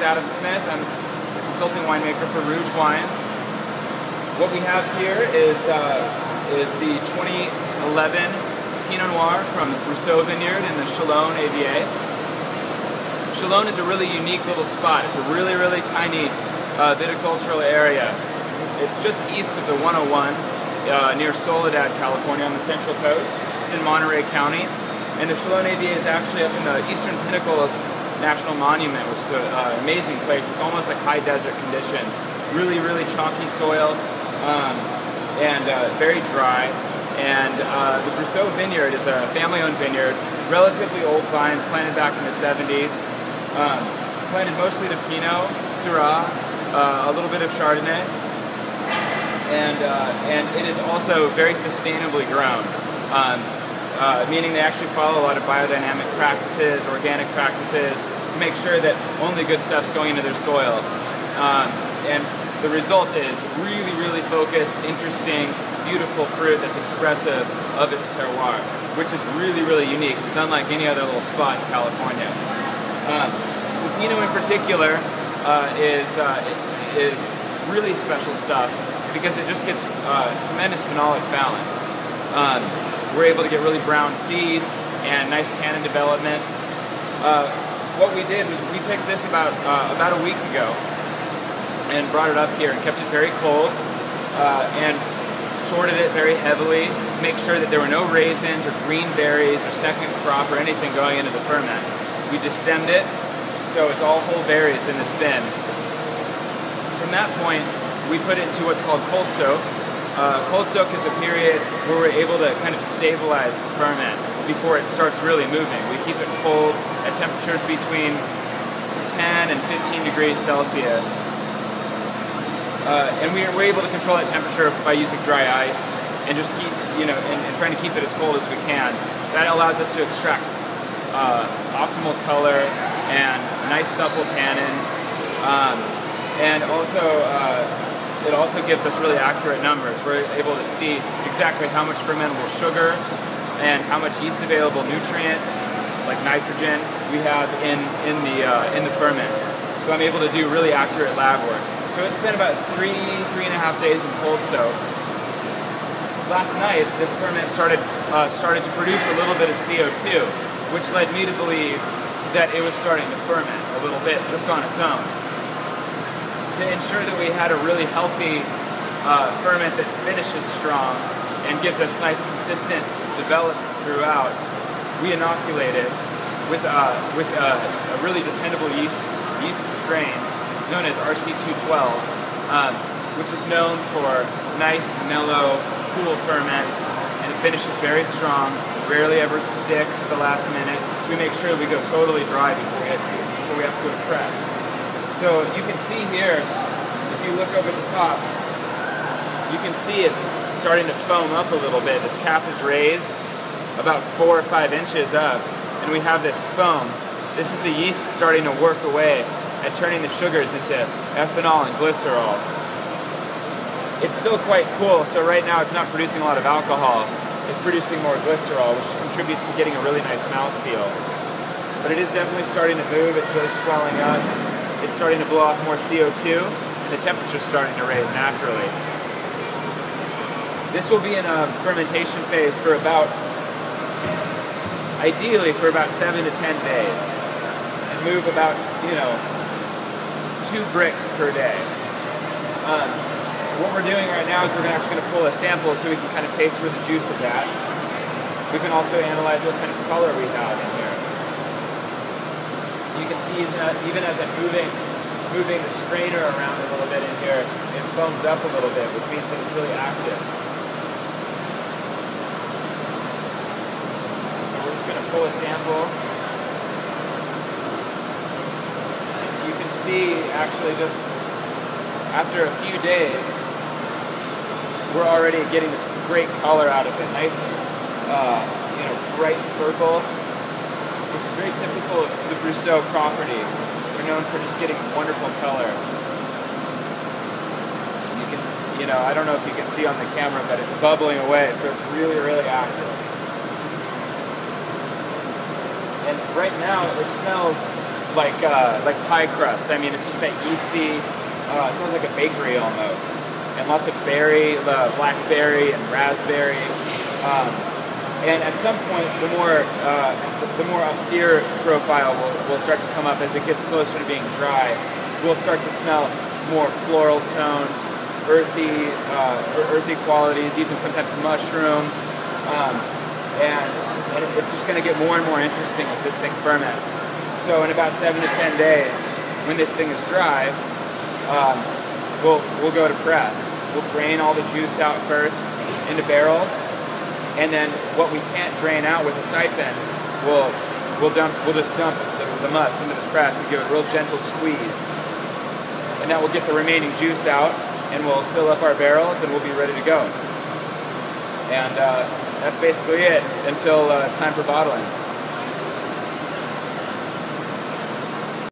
Adam Smith. I'm the consulting winemaker for Rouge Wines. What we have here is the 2011 Pinot Noir from Brosseau Vineyard in the Chalon AVA. Chalon is a really unique little spot. It's a really, really tiny viticultural area. It's just east of the 101 near Soledad, California on the Central Coast. It's in Monterey County. And the Chalon AVA is actually up in the Eastern Pinnacles National Monument, which is an amazing place. It's almost like high desert conditions. Really, really chalky soil and very dry. And the Brosseau Vineyard is a family-owned vineyard, relatively old vines planted back in the 70s. Planted mostly to Pinot, Syrah, a little bit of Chardonnay, and it is also very sustainably grown, meaning they actually follow a lot of biodynamic practices, organic practices, to make sure that only good stuff's going into their soil. And the result is really, really focused, interesting, beautiful fruit that's expressive of its terroir, which is really, really unique. It's unlike any other little spot in California. The Pinot in particular is really special stuff because it just gets tremendous phenolic balance. We're able to get really brown seeds and nice tannin development. What we did was we picked this about a week ago and brought it up here and kept it very cold and sorted it very heavily to make sure that there were no raisins or green berries or second crop or anything going into the ferment. We destemmed it, so it's all whole berries in this bin. From that point, we put it into what's called cold soak. Cold soak is a period where we're able to kind of stabilize the ferment before it starts really moving. We keep it cold at temperatures between 10 and 15 degrees Celsius. And we're able to control that temperature by using dry ice and just keep, and trying to keep it as cold as we can. That allows us to extract optimal color and nice supple tannins, and also it also gives us really accurate numbers. We're able to see exactly how much fermentable sugar and how much yeast available nutrients like nitrogen we have in the ferment. So I'm able to do really accurate lab work. So it's been about 3.5 days in cold soak. Last night, this ferment started to produce a little bit of CO2, which led me to believe that it was starting to ferment a little bit just on its own. To ensure that we had a really healthy ferment that finishes strong and gives us nice consistent development throughout, we inoculate it with a really dependable yeast strain known as RC212, which is known for nice, mellow, cool ferments, and it finishes very strong, rarely ever sticks at the last minute, so we make sure we go totally dry before we have to go to press. So you can see here, if you look over the top, you can see it's starting to foam up a little bit. This cap is raised about 4 or 5 inches up, and we have this foam. This is the yeast starting to work away at turning the sugars into ethanol and glycerol. It's still quite cool, so right now it's not producing a lot of alcohol. It's producing more glycerol, which contributes to getting a really nice mouthfeel. But it is definitely starting to move, it's really swelling up. It's starting to blow off more CO2, and the temperature's starting to raise naturally. This will be in a fermentation phase for ideally for about 7 to 10 days, and move about, 2 bricks per day. What we're doing right now is we're actually going to pull a sample so we can kind of taste where the juice is at. We can also analyze what kind of color we have in here. You can see even as I'm moving the strainer around a little bit in here, it foams up a little bit, which means that it's really active. So we're just going to pull a sample. You can see actually just after a few days, we're already getting this great color out of it. Nice, bright purple, which is very typical of the Brosseau property. We're known for just getting wonderful color. You can, I don't know if you can see on the camera, but it's bubbling away, so it's really, really active. And right now, it smells like pie crust. I mean, it's just that yeasty. It smells like a bakery almost, and lots of berry, blackberry and raspberry. And at some point, the more austere profile will start to come up as it gets closer to being dry. We'll start to smell more floral tones, earthy qualities, even sometimes mushroom, and it's just going to get more and more interesting as this thing ferments. So in about 7 to 10 days, when this thing is dry, we'll go to press. We'll drain all the juice out first into barrels, and then what we can't drain out with a siphon, we'll just dump the must into the press and give it a real gentle squeeze, and that will get the remaining juice out, and we'll fill up our barrels, and we'll be ready to go. And that's basically it until it's time for bottling.